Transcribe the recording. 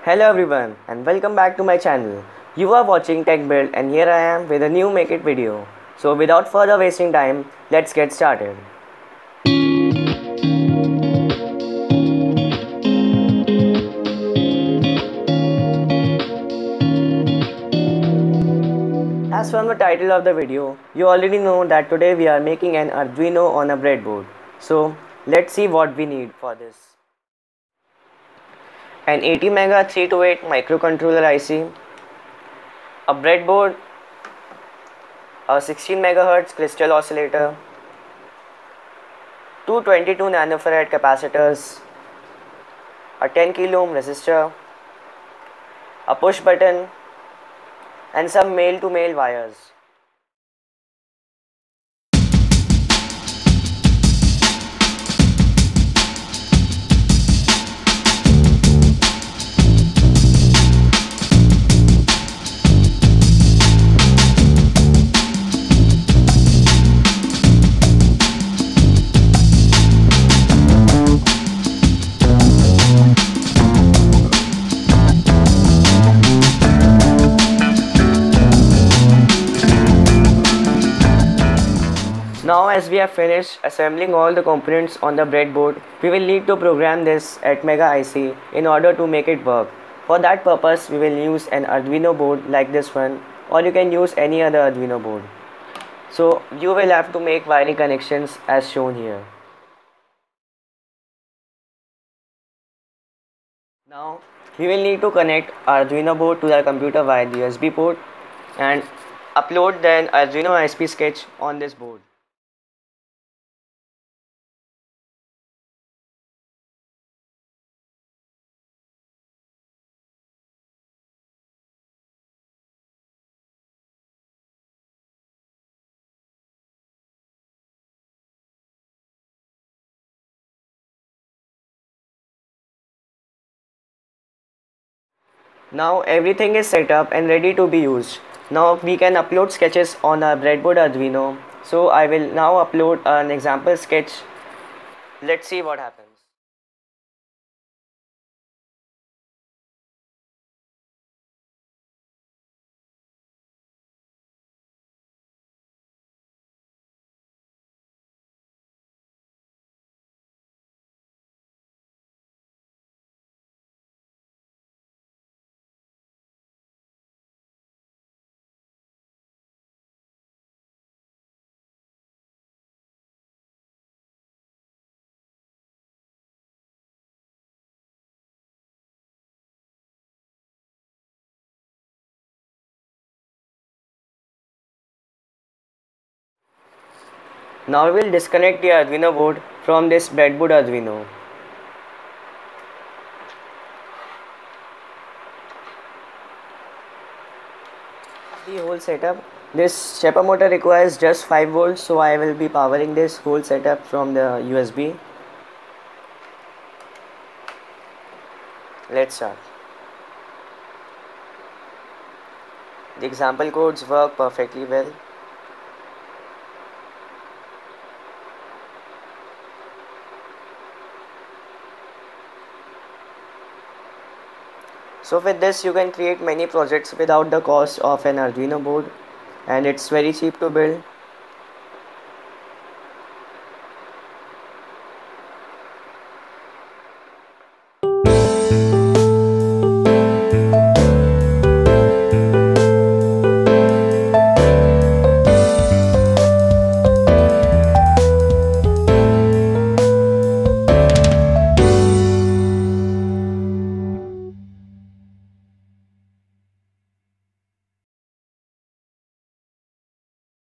Hello everyone and welcome back to my channel. You are watching Tech Build and here I am with a new Make It video. So without further wasting time, let's get started. As from the title of the video, you already know that today we are making an Arduino on a breadboard. So let's see what we need for this. An ATmega 328 microcontroller IC, a breadboard, a 16 MHz crystal oscillator, two 22 nanofarad capacitors, a 10 kilo ohm resistor, a push button, and some male-to-male wires. Now as we have finished assembling all the components on the breadboard, we will need to program this ATmega IC in order to make it work. For that purpose, we will use an Arduino board like this one, or you can use any other Arduino board. So you will have to make wiring connections as shown here. Now we will need to connect Arduino board to the computer via the USB port and upload the Arduino ISP sketch on this board. Now everything is set up and ready to be used. Now we can upload sketches on our breadboard Arduino. So I will now upload an example sketch. Let's see what happens. Now we will disconnect the Arduino board from this breadboard Arduino. The whole setup. This stepper motor requires just 5 volts, so I will be powering this whole setup from the USB. Let's start. The example codes work perfectly well. So with this you can create many projects without the cost of an Arduino board, and it's very cheap to build.